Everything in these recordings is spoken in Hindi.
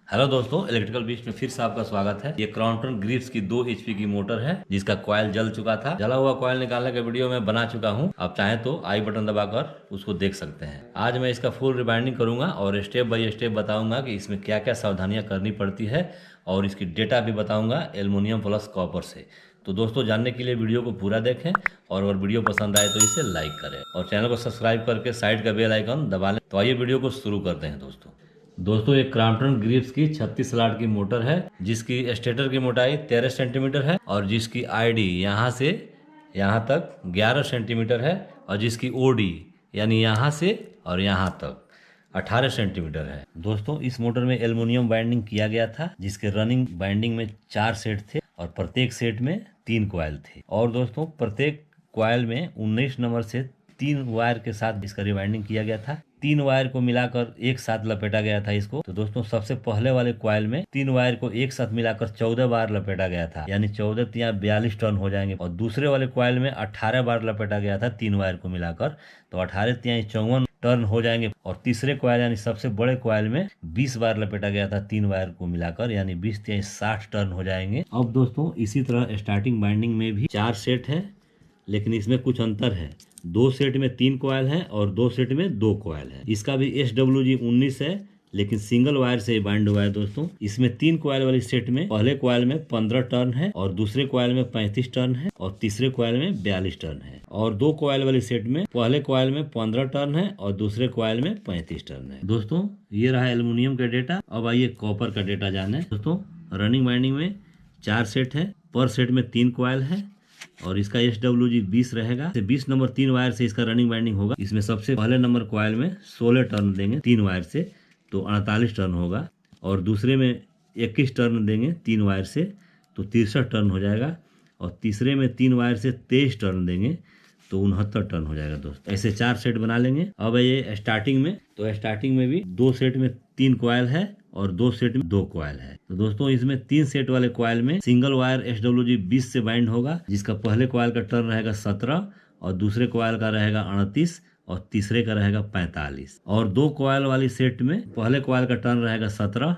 हेलो दोस्तों, इलेक्ट्रिकल बीच में फिर से आपका स्वागत है। ये क्रॉम्पटन ग्रिप्स की 2 HP की मोटर है जिसका कॉइल जल चुका था। जला हुआ कॉइल निकालने का वीडियो मैं बना चुका हूँ। आप चाहें तो आई बटन दबाकर उसको देख सकते हैं। आज मैं इसका फुल रिबाइंडिंग करूंगा और स्टेप बाय स्टेप बताऊंगा कि इसमें क्या क्या सावधानियां करनी पड़ती है और इसकी डेटा भी बताऊंगा एल्युमिनियम प्लस कॉपर से। तो दोस्तों, जानने के लिए वीडियो को पूरा देखें और अगर वीडियो पसंद आए तो इसे लाइक करें और चैनल को सब्सक्राइब करके साइड का बेल आइकन दबा लें। तो आइए वीडियो को शुरू करते हैं। दोस्तों एक क्रॉम्पटन ग्रिप्स की 36 स्लॉट की मोटर है जिसकी स्टेटर की मोटाई 13 सेंटीमीटर है और जिसकी आईडी यहाँ से यहाँ तक 11 सेंटीमीटर है और जिसकी ओडी यानी यहाँ से और यहाँ तक 18 सेंटीमीटर है। दोस्तों इस मोटर में एल्युमिनियम बाइंडिंग किया गया था जिसके रनिंग बाइंडिंग में 4 सेट थे और प्रत्येक सेट में 3 कॉइल थे। और दोस्तों प्रत्येक कॉइल में 19 नंबर से 3 वायर के साथ इसका रिबाइंडिंग किया गया था। 3 वायर को मिलाकर एक साथ लपेटा गया था इसको। तो दोस्तों सबसे पहले वाले कॉइल में 3 वायर को एक साथ मिलाकर 14 बार लपेटा गया था, यानी 14 तिया 42 टर्न हो जाएंगे। और दूसरे वाले कॉइल में 18 बार लपेटा गया था 3 वायर को मिलाकर, तो 18 तिया 54 टर्न हो जाएंगे। और तीसरे कॉइल यानी सबसे बड़े कॉइल में 20 बार लपेटा गया था 3 वायर को मिलाकर, यानी 20 तिया 60 टर्न हो जाएंगे। अब दोस्तों इसी तरह स्टार्टिंग बाइंडिंग में भी 4 सेट है, लेकिन इसमें कुछ अंतर है। 2 सेट में 3 कॉइल है और 2 सेट में 2 कॉइल है। इसका भी SWG 19 है, लेकिन सिंगल वायर से बाइंड हुआ है। दोस्तों इसमें 3 कॉइल वाली सेट में पहले कॉइल में 15 टर्न है और दूसरे कॉइल में 35 टर्न है और तीसरे कॉइल में 42 टर्न है। और 2 कॉइल वाली सेट में पहले कॉइल में 15 टर्न है और दूसरे कॉइल में 35 टर्न है। दोस्तों ये रहा एल्युमिनियम का डेटा। अब आइए कॉपर का डेटा जाने। दोस्तों रनिंग बाइंडिंग में 4 सेट है, पर सेट में 3 कॉइल है और इसका SWG 20 रहेगा। 20 नंबर 3 वायर से इसका रनिंग बाइंडिंग होगा। इसमें सबसे पहले नंबर कॉइल में 16 टर्न देंगे 3 वायर से, तो 48 टर्न होगा। और दूसरे में 21 टर्न देंगे 3 वायर से, तो 63 टर्न हो जाएगा। और तीसरे में 3 वायर से 23 टर्न देंगे तो 69 टर्न हो जाएगा। दोस्त ऐसे 4 सेट बना लेंगे। अब ये स्टार्टिंग में, तो स्टार्टिंग में भी 2 सेट में 3 कॉइल है और 2 सेट में 2 कॉइल है। तो दोस्तों इसमें 3 सेट वाले कॉइल में सिंगल वायर SWG 20 से बाइंड होगा, जिसका पहले कॉइल का टर्न रहेगा 17 और दूसरे कॉइल का रहेगा 38 और तीसरे का रहेगा 45। और 2 कॉइल वाली सेट में पहले कॉइल का टर्न रहेगा 17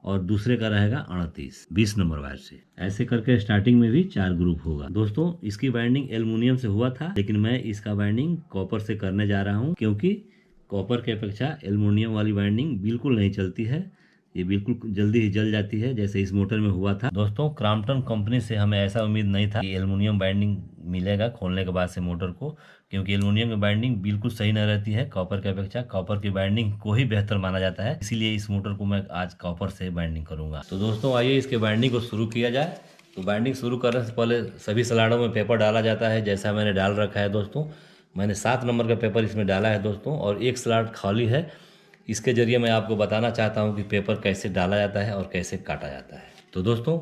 और दूसरे का रहेगा 38 20 नंबर वायर से। ऐसे करके स्टार्टिंग में भी 4 ग्रुप होगा। दोस्तों इसकी बाइंडिंग एल्युमिनियम से हुआ था, लेकिन मैं इसका बाइंडिंग कॉपर से करने जा रहा हूँ, क्योंकि कॉपर के अपेक्षा एल्युमिनियम वाली बाइंडिंग बिल्कुल नहीं चलती है। ये बिल्कुल जल्दी ही जल जाती है, जैसे इस मोटर में हुआ था। दोस्तों क्रॉम्पटन कंपनी से हमें ऐसा उम्मीद नहीं था कि एल्युमिनियम बाइंडिंग मिलेगा खोलने के बाद से मोटर को, क्योंकि एल्युमिनियम की बाइंडिंग बिल्कुल सही नहीं रहती है कॉपर के अपेक्षा। कॉपर की बाइंडिंग को ही बेहतर माना जाता है, इसीलिए इस मोटर को मैं आज कॉपर से बाइंडिंग करूंगा। तो दोस्तों आइए इसके बाइंडिंग को शुरू किया जाए। तो बाइंडिंग शुरू करने से पहले सभी स्लाइडों में पेपर डाला जाता है, जैसा मैंने डाल रखा है। दोस्तों मैंने 7 नंबर का पेपर इसमें डाला है दोस्तों, और एक स्लाइड खाली है। इसके जरिए मैं आपको बताना चाहता हूं कि पेपर कैसे डाला जाता है और कैसे काटा जाता है। तो दोस्तों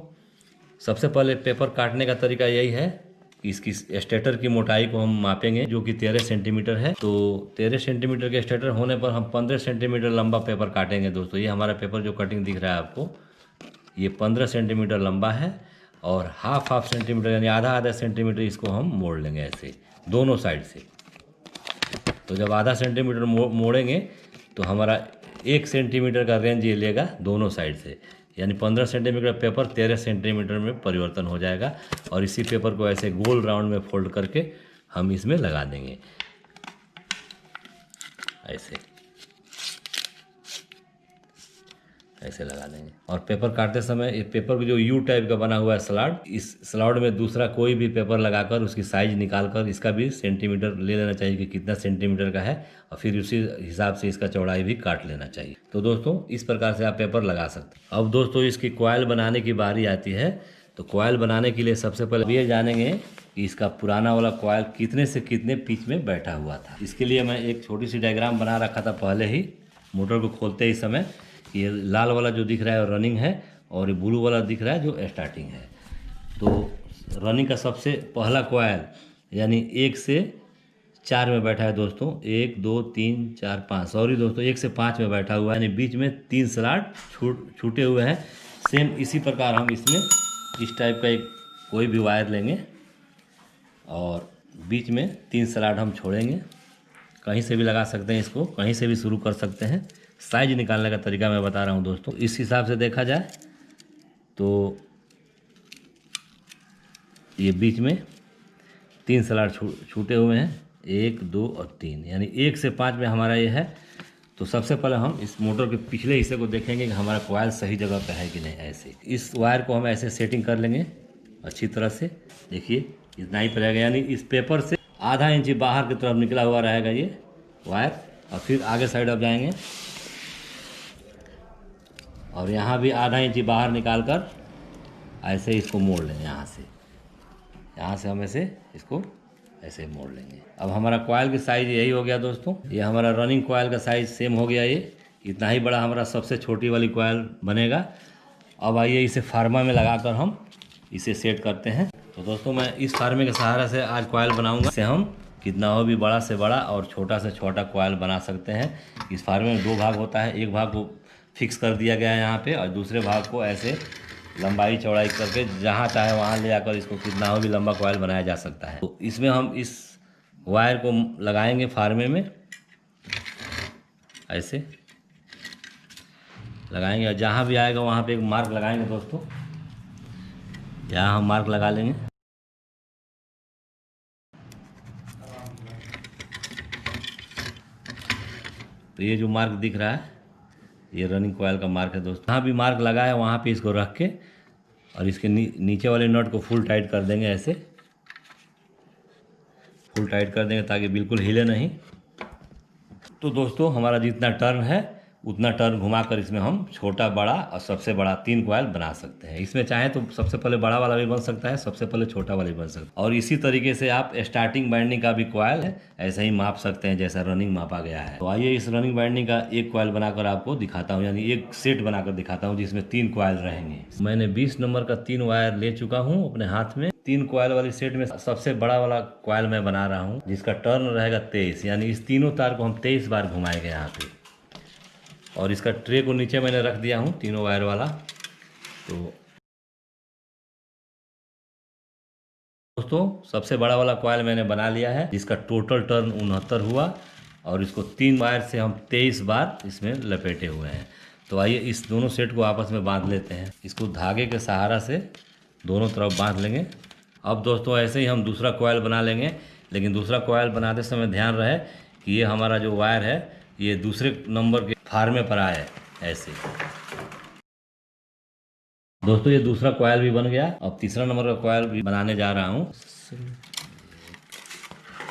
सबसे पहले पेपर काटने का तरीका यही है कि इसकी स्टेटर की मोटाई को हम मापेंगे, जो कि 13 सेंटीमीटर है। तो 13 सेंटीमीटर के स्टेटर होने पर हम 15 सेंटीमीटर लंबा पेपर काटेंगे। दोस्तों ये हमारा पेपर जो कटिंग दिख रहा है आपको, ये 15 सेंटीमीटर लंबा है और हाफ सेंटीमीटर यानी आधा सेंटीमीटर इसको हम मोड़ लेंगे ऐसे दोनों साइड से। तो जब आधा सेंटीमीटर मोड़ेंगे तो हमारा 1 सेंटीमीटर का रेंज ये लेगा दोनों साइड से, यानी 15 सेंटीमीटर पेपर 13 सेंटीमीटर में परिवर्तन हो जाएगा। और इसी पेपर को ऐसे गोल राउंड में फोल्ड करके हम इसमें लगा देंगे ऐसे लगा देंगे। और पेपर काटते समय ये पेपर को जो U टाइप का बना हुआ है स्लॉट, इस स्लॉट में दूसरा कोई भी पेपर लगाकर उसकी साइज निकालकर इसका भी सेंटीमीटर ले लेना चाहिए कि कितना सेंटीमीटर का है, और फिर उसी हिसाब से इसका चौड़ाई भी काट लेना चाहिए। तो दोस्तों इस प्रकार से आप पेपर लगा सकते हैं। अब दोस्तों इसकी कॉइल बनाने की बारी आती है। तो कॉइल बनाने के लिए सबसे पहले ये जानेंगे कि इसका पुराना वाला कॉइल कितने से कितने पिच में बैठा हुआ था। इसके लिए मैं एक छोटी सी डायग्राम बना रखा था पहले ही मोटर को खोलते ही समय। ये लाल वाला जो दिख रहा है रनिंग है और ये ब्लू वाला दिख रहा है जो स्टार्टिंग है। तो रनिंग का सबसे पहला कॉइल यानी 1 से 4 में बैठा है दोस्तों। 1 2 3 4 5, सॉरी दोस्तों 1 से 5 में बैठा हुआ है, यानी बीच में 3 स्लॉट छूटे हुए हैं। सेम इसी प्रकार हम इसमें इस टाइप का एक कोई भी वायर लेंगे और बीच में 3 स्लॉट हम छोड़ेंगे। कहीं से भी लगा सकते हैं, इसको कहीं से भी शुरू कर सकते हैं। साइज निकालने का तरीका मैं बता रहा हूँ दोस्तों। इस हिसाब से देखा जाए तो ये बीच में 3 स्लॉट छूटे हुए हैं, 1 2 और 3, यानी 1 से 5 में हमारा ये है। तो सबसे पहले हम इस मोटर के पिछले हिस्से को देखेंगे कि हमारा कॉइल सही जगह पे है कि नहीं। ऐसे इस वायर को हम ऐसे सेटिंग कर लेंगे अच्छी तरह से। देखिए इतना ही पड़ेगा, यानी इस पेपर से आधा इंच बाहर की तरफ निकला हुआ रहेगा ये वायर। और फिर आगे साइड अब जाएंगे और यहाँ भी आधा इंच बाहर निकाल कर ऐसे इसको मोड़ लेंगे। यहाँ से हम ऐसे इसको ऐसे मोड़ लेंगे। अब हमारा कॉइल की साइज़ यही हो गया दोस्तों। ये हमारा रनिंग कॉइल का साइज़ सेम हो गया। ये इतना ही बड़ा हमारा सबसे छोटी वाली कॉइल बनेगा। अब आइए इसे फार्मा में लगाकर हम इसे सेट करते हैं। तो दोस्तों मैं इस फार्मे के सहारा से आज कॉइल बनाऊंगा। इससे हम कितना हो भी बड़ा से बड़ा और छोटा से छोटा कॉइल बना सकते हैं। इस फार्मे में 2 भाग होता है, एक भाग को फिक्स कर दिया गया है यहाँ पे, और दूसरे भाग को ऐसे लंबाई चौड़ाई करके जहाँ चाहे वहाँ ले जाकर इसको कितना हो भी लंबा कॉइल बनाया जा सकता है। तो इसमें हम इस वायर को लगाएंगे फार्मे में, ऐसे लगाएंगे और जहाँ भी आएगा वहाँ पे एक मार्क लगाएंगे दोस्तों। यहाँ हम मार्क लगा लेंगे। तो ये जो मार्क दिख रहा है ये रनिंग कॉइल का मार्क है दोस्तों। जहाँ भी मार्क लगा है वहाँ पे इसको रख के और इसके नीचे वाले नट को फुल टाइट कर देंगे। ऐसे फुल टाइट कर देंगे ताकि बिल्कुल हिले नहीं। तो दोस्तों हमारा जितना टर्न है उतना टर्न घुमाकर इसमें हम छोटा बड़ा और सबसे बड़ा 3 कॉइल बना सकते हैं। इसमें चाहे तो सबसे पहले बड़ा वाला भी बन सकता है, सबसे पहले छोटा वाला भी बन सकता है। और इसी तरीके से आप स्टार्टिंग बाइंडिंग का भी कॉइल है ऐसे ही माप सकते हैं जैसा रनिंग मापा गया है। तो आइए इस रनिंग बाइंडिंग का एक कॉइल बनाकर आपको दिखाता हूँ, यानी एक सेट बनाकर दिखाता हूँ जिसमें 3 कॉइल रहेंगे। मैंने 20 नंबर का 3 वायर ले चुका हूँ अपने हाथ में। 3 कॉइल वाली सेट में सबसे बड़ा वाला कॉइल मैं बना रहा हूँ जिसका टर्न रहेगा 23, यानी इस तीनों तार को हम 23 बार घुमाएंगे यहाँ पे। और इसका ट्रे को नीचे मैंने रख दिया हूँ तीनों वायर वाला। तो दोस्तों सबसे बड़ा वाला कॉइल मैंने बना लिया है जिसका टोटल टर्न 69 हुआ और इसको 3 वायर से हम 23 बार इसमें लपेटे हुए हैं। तो आइए इस दोनों सेट को आपस में बांध लेते हैं। इसको धागे के सहारा से दोनों तरफ बांध लेंगे। अब दोस्तों ऐसे ही हम दूसरा कॉइल बना लेंगे, लेकिन दूसरा कॉइल बनाते समय ध्यान रहे कि ये हमारा जो वायर है ये दूसरे नंबर के फार्मे पर आए। ऐसे दोस्तों ये दूसरा कॉइल भी बन गया। अब तीसरा नंबर का कॉइल भी बनाने जा रहा हूँ।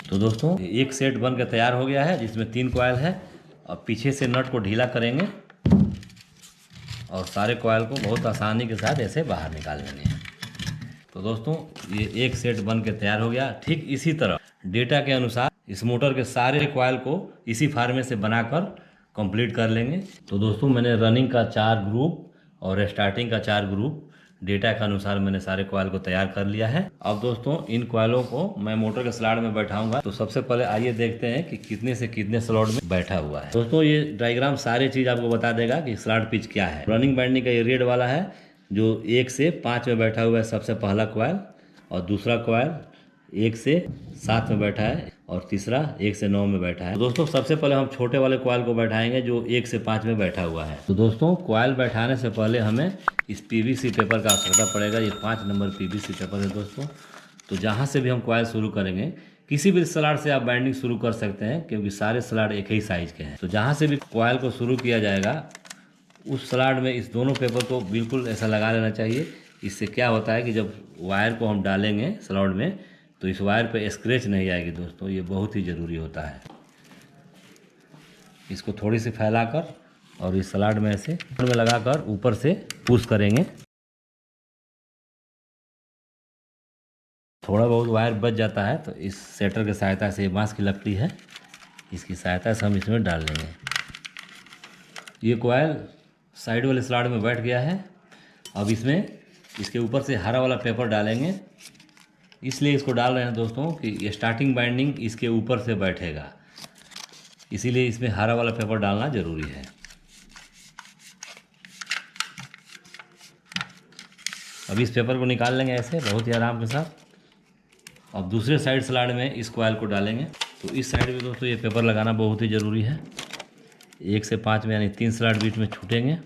तो दोस्तों एक सेट बन के तैयार हो गया है जिसमें 3 कॉइल है। अब पीछे से नट को ढीला करेंगे और सारे कॉइल को बहुत आसानी के साथ ऐसे बाहर निकाल लेंगे। तो दोस्तों ये एक सेट बन के तैयार हो गया। ठीक इसी तरह डेटा के अनुसार इस मोटर के सारे कॉइल को इसी फार्मे से बनाकर कंप्लीट कर लेंगे। तो दोस्तों मैंने रनिंग का 4 ग्रुप और स्टार्टिंग का 4 ग्रुप डेटा के अनुसार मैंने सारे कॉइल को तैयार कर लिया है। अब दोस्तों इन कॉइलों को मैं मोटर के स्लॉट में बैठाऊंगा। तो सबसे पहले आइए देखते हैं कि कितने से कितने स्लॉट में बैठा हुआ है। दोस्तों ये डायग्राम सारे चीज़ आपको बता देगा कि स्लॉट पिच क्या है। रनिंग बाइंडिंग का ये रेड वाला है जो 1 से 5 में बैठा हुआ है सबसे पहला कॉइल, और दूसरा कॉइल 1 से 7 में बैठा है, और तीसरा 1 से 9 में बैठा है। तो दोस्तों सबसे पहले हम छोटे वाले कॉइल को बैठाएंगे जो 1 से 5 में बैठा हुआ है। तो दोस्तों कॉइल बैठाने से पहले हमें इस पीवीसी पेपर का आवश्यकता पड़ेगा। ये 5 नंबर पीवीसी पेपर है दोस्तों। तो जहाँ से भी हम कॉइल शुरू करेंगे, किसी भी स्लॉट से आप बाइंडिंग शुरू कर सकते हैं क्योंकि सारे स्लॉट एक ही साइज के हैं। तो जहाँ से भी कॉइल को शुरू किया जाएगा उस स्लॉट में इस दोनों पेपर को बिल्कुल ऐसा लगा लेना चाहिए। इससे क्या होता है कि जब वायर को हम डालेंगे स्लॉट में तो इस वायर पे स्क्रैच नहीं आएगी दोस्तों, ये बहुत ही ज़रूरी होता है। इसको थोड़ी सी फैलाकर और इस स्लॉट में ऐसे में लगाकर ऊपर से पुश करेंगे। थोड़ा बहुत वायर बच जाता है तो इस सेटर की सहायता से, ये बांस की लकड़ी है, इसकी सहायता से हम इसमें डाल लेंगे। ये कॉइल साइड वाले स्लॉट में बैठ गया है। अब इसमें इसके ऊपर से हरा वाला पेपर डालेंगे। इसलिए इसको डाल रहे हैं दोस्तों कि ये स्टार्टिंग बाइंडिंग इसके ऊपर से बैठेगा, इसीलिए इसमें हरा वाला पेपर डालना ज़रूरी है। अब इस पेपर को निकाल लेंगे ऐसे बहुत ही आराम के साथ। अब दूसरे साइड स्लॉट में इस कॉइल को डालेंगे। तो इस साइड में दोस्तों ये पेपर लगाना बहुत ही ज़रूरी है। 1 से 5 में यानी 3 स्लॉट बीच में छूटेंगे।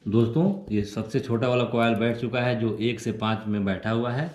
दोस्तों ये सबसे छोटा वाला कॉयल बैठ चुका है जो 1 से 5 में बैठा हुआ है।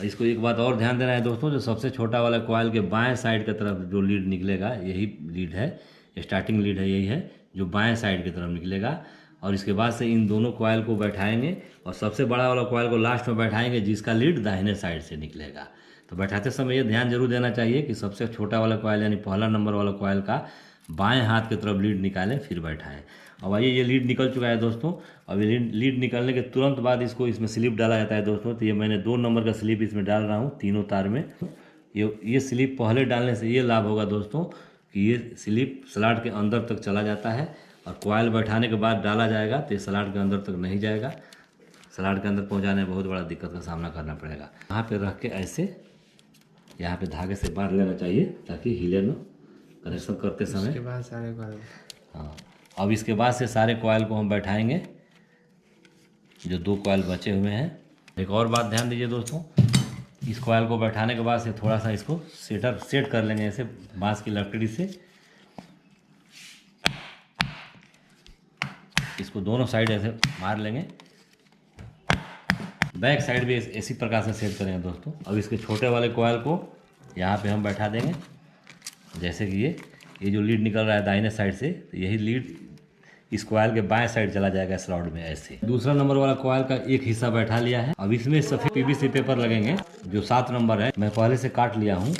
इसको एक बात और ध्यान देना है दोस्तों, जो सबसे छोटा वाला कॉयल के बाएं साइड की तरफ जो लीड निकलेगा यही लीड है, स्टार्टिंग लीड है यही है जो बाएं साइड की तरफ निकलेगा। और इसके बाद से इन दोनों कॉयल को बैठाएंगे और सबसे बड़ा वाला कॉयल को लास्ट में बैठाएंगे जिसका लीड दाहिने साइड से निकलेगा। तो बैठाते समय ये ध्यान जरूर देना चाहिए कि सबसे छोटा वाला कॉयल यानी पहला नंबर वाला कॉयल का बाएं हाथ की तरफ लीड निकालें फिर बैठाएं। अब आइए ये लीड निकल चुका है दोस्तों। अब ये लीड निकलने के तुरंत बाद इसको इसमें स्लिप डाला जाता है दोस्तों। तो ये मैंने 2 नंबर का स्लिप इसमें डाल रहा हूँ तीनों तार में। ये स्लिप पहले डालने से ये लाभ होगा दोस्तों कि ये स्लिप स्लॉट के अंदर तक चला जाता है और कॉयल बैठाने के बाद डाला जाएगा तो ये स्लॉट के अंदर तक नहीं जाएगा। स्लॉट के अंदर पहुँचाने में बहुत बड़ा दिक्कत का सामना करना पड़ेगा। यहाँ पर रख के ऐसे यहाँ पे धागे से बांध लेना चाहिए ताकि हिले न कनेक्शन करते समय। इसके बाद सारे कॉयल, हाँ, अब इसके बाद से सारे कॉयल को हम बैठाएंगे जो 2 कॉयल बचे हुए हैं। एक और बात ध्यान दीजिए दोस्तों, इस कॉयल को बैठाने के बाद से थोड़ा सा इसको सेट कर लेंगे ऐसे बांस की लकड़ी से। इसको दोनों साइड ऐसे मार लेंगे, बैक साइड भी इसी प्रकार से सेट करेंगे दोस्तों। अब इसके छोटे वाले कॉयल को यहाँ पे हम बैठा देंगे जैसे कि ये जो लीड निकल रहा है दाहिने साइड से, तो यही लीड इस कॉयल के बाएं साइड चला जाएगा स्लॉट में ऐसे। दूसरा नंबर वाला कॉयल का एक हिस्सा बैठा लिया है। अब इसमें सफेद पीवीसी पेपर लगेंगे जो 7 नंबर है, मैं पहले से काट लिया हूँ।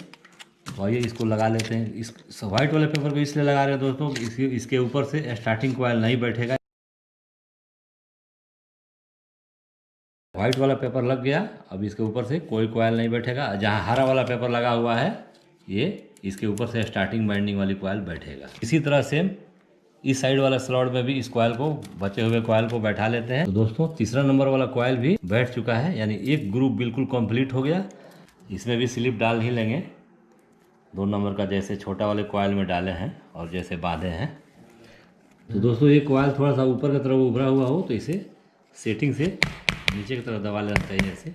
तो आइए इसको लगा लेते हैं। इस व्हाइट वाले पेपर को इसलिए लगा रहे हैं दोस्तों, इसके ऊपर से स्टार्टिंग कॉयल नहीं बैठेगा। व्हाइट वाला पेपर लग गया, अब इसके ऊपर से कोई कॉयल नहीं बैठेगा। जहाँ हरा वाला पेपर लगा हुआ है ये इसके ऊपर से स्टार्टिंग बाइंडिंग वाली कॉयल बैठेगा। इसी तरह से इस साइड वाला स्लॉट में भी इस कॉयल को, बचे हुए कॉयल को बैठा लेते हैं। तो दोस्तों तीसरा नंबर वाला कॉयल भी बैठ चुका है, यानी एक ग्रुप बिल्कुल कंप्लीट हो गया। इसमें भी स्लिप डाल ही लेंगे 2 नंबर का, जैसे छोटा वाले कॉयल में डाले हैं और जैसे बांधे हैं। तो दोस्तों ये कॉयल थोड़ा सा ऊपर की तरफ उभरा हुआ हो तो इसे सेटिंग से नीचे की तरफ दबा लेना चाहिए ऐसे।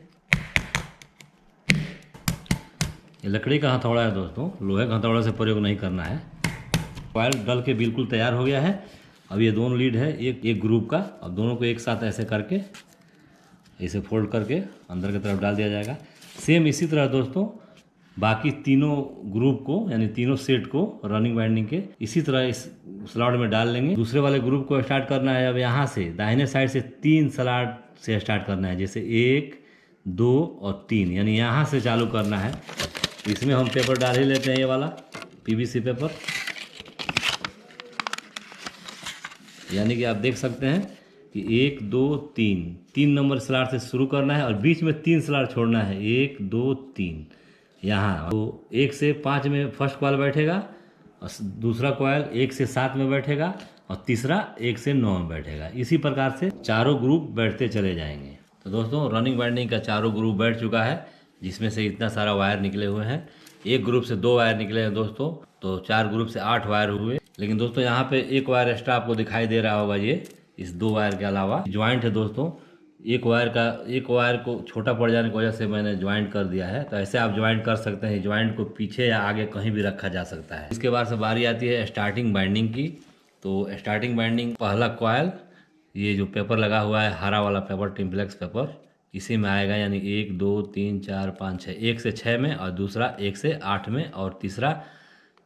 ये लकड़ी का हथौड़ा है दोस्तों, लोहे का हथौड़ा से प्रयोग नहीं करना है। कॉयल डल के बिल्कुल तैयार हो गया है। अब ये दोनों लीड है एक ग्रुप का, अब दोनों को एक साथ ऐसे करके इसे फोल्ड करके अंदर की तरफ डाल दिया जाएगा। सेम इसी तरह दोस्तों बाकी तीनों ग्रुप को यानी तीनों सेट को रनिंग वाइंडिंग के इसी तरह इस स्लॉट में डाल लेंगे। दूसरे वाले ग्रुप को स्टार्ट करना है। अब यहाँ से दाहिने साइड से 3 स्लॉट से स्टार्ट करना है, जैसे 1, 2 और 3, यानी यहाँ से चालू करना है। इसमें हम पेपर डाल ही लेते हैं, ये वाला पीवीसी पेपर, यानी कि आप देख सकते हैं कि 1, 2, 3 नंबर स्लॉट से शुरू करना है और बीच में 3 स्लॉट छोड़ना है, 1, 2, 3 यहाँ। तो 1 से 5 में फर्स्ट कॉयल बैठेगा और दूसरा कॉयल 1 से 7 में बैठेगा और तीसरा 1 से 9 में बैठेगा। इसी प्रकार से चारों ग्रुप बैठते चले जाएंगे। तो दोस्तों रनिंग वाइंडिंग का चारों ग्रुप बैठ चुका है, जिसमें से इतना सारा वायर निकले हुए हैं। एक ग्रुप से 2 वायर निकले हैं दोस्तों, तो 4 ग्रुप से 8 वायर हुए। लेकिन दोस्तों यहाँ पे एक वायर एक्स्ट्रा आपको दिखाई दे रहा होगा, ये इस 2 वायर के अलावा ज्वाइंट है एक वायर को छोटा पड़ जाने की वजह से मैंने ज्वाइंट कर दिया है। तो ऐसे आप ज्वाइंट कर सकते हैं, ज्वाइंट को पीछे या आगे कहीं भी रखा जा सकता है। इसके बाद से बारी आती है स्टार्टिंग बाइंडिंग की। तो स्टार्टिंग बाइंडिंग पहला कॉयल ये जो पेपर लगा हुआ है हरा वाला पेपर टिम्पलेक्स पेपर, इसी में आएगा, यानी 1, 2, 3, 4, 5, 6, 1 से 6 में और दूसरा 1 से 8 में और तीसरा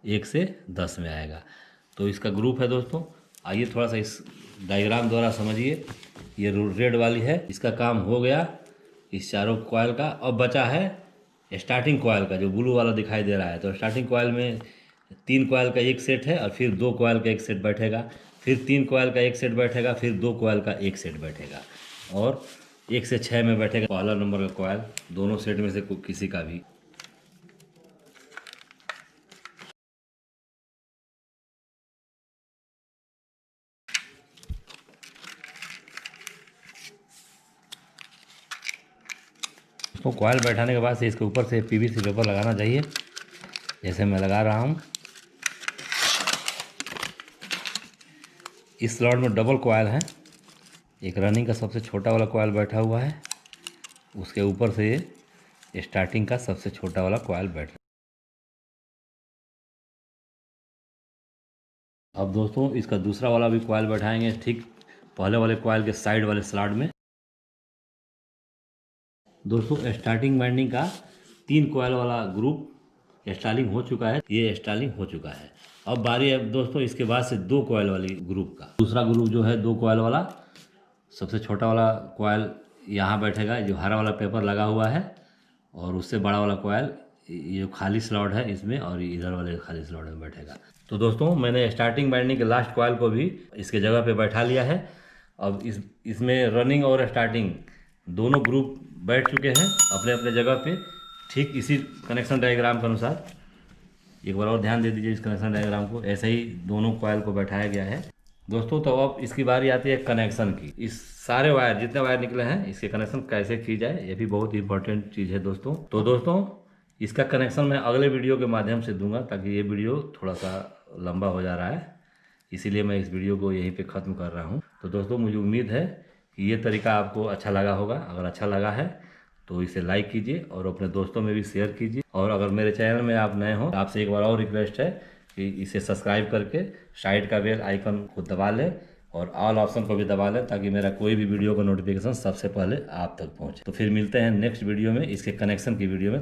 1 से 10 में आएगा। तो इसका ग्रुप है दोस्तों। आइए थोड़ा सा इस डायग्राम द्वारा समझिए। ये रेड वाली है, इसका काम हो गया इस चारों कॉयल का। अब बचा है स्टार्टिंग कॉयल का जो ब्लू वाला दिखाई दे रहा है। तो स्टार्टिंग कॉयल में 3 कॉयल का एक सेट है और फिर 2 कॉयल का एक सेट बैठेगा, फिर 3 कॉयल का एक सेट बैठेगा, फिर 2 कॉयल का एक सेट बैठेगा और 1 से 6 में बैठेगा पहला नंबर का कॉयल, दोनों सेट में से किसी का भी। तो कॉयल बैठाने के बाद से इसके ऊपर से पीवीसी पेपर लगाना चाहिए, जैसे मैं लगा रहा हूँ। इस स्लॉट में डबल कॉयल है, एक रनिंग का सबसे छोटा वाला कॉयल बैठा हुआ है, उसके ऊपर से ये स्टार्टिंग का सबसे छोटा वाला कॉयल बैठ अब दोस्तों इसका दूसरा वाला भी कॉयल बैठाएंगे ठीक पहले वाले कॉयल के साइड वाले स्लॉट में। दोस्तों स्टार्टिंग वाइंडिंग का 3 कॉयल वाला ग्रुप इंस्टॉलिंग हो चुका है, ये इंस्टॉलिंग हो चुका है। अब बारी है दोस्तों इसके बाद से 2 कॉयल वाली ग्रुप का। दूसरा ग्रुप जो है 2 कॉयल वाला, सबसे छोटा वाला कॉयल यहाँ बैठेगा जो हरा वाला पेपर लगा हुआ है, और उससे बड़ा वाला कॉयल ये जो खाली स्लॉट है इसमें और इधर वाले खाली स्लॉट में बैठेगा। तो दोस्तों मैंने स्टार्टिंग वाइंडिंग के लास्ट कॉयल को भी इसके जगह पे बैठा लिया है। अब इसमें रनिंग और स्टार्टिंग दोनों ग्रुप बैठ चुके हैं अपने अपने जगह पे, ठीक इसी कनेक्शन डायग्राम के अनुसार। एक बार और ध्यान दे दीजिए इस कनेक्शन डायग्राम को, ऐसे ही दोनों कॉयल को बैठाया गया है दोस्तों। तो अब इसकी बारी आती है कनेक्शन की। इस सारे वायर जितने वायर निकले हैं इसके कनेक्शन कैसे की जाए, ये भी बहुत इंपॉर्टेंट चीज़ है दोस्तों। तो दोस्तों इसका कनेक्शन मैं अगले वीडियो के माध्यम से दूंगा, ताकि ये वीडियो थोड़ा सा लंबा हो जा रहा है, इसीलिए मैं इस वीडियो को यहीं पे ख़त्म कर रहा हूँ। तो दोस्तों मुझे उम्मीद है कि ये तरीका आपको अच्छा लगा होगा। अगर अच्छा लगा है तो इसे लाइक कीजिए और अपने दोस्तों में भी शेयर कीजिए। और अगर मेरे चैनल में आप नए हो, आपसे एक बार और रिक्वेस्ट है कि इसे सब्सक्राइब करके साइड का बेल आइकन को दबा लें और ऑल ऑप्शन को भी दबा लें, ताकि मेरा कोई भी वीडियो का नोटिफिकेशन सबसे पहले आप तक पहुँचे। तो फिर मिलते हैं नेक्स्ट वीडियो में इसके कनेक्शन की वीडियो में।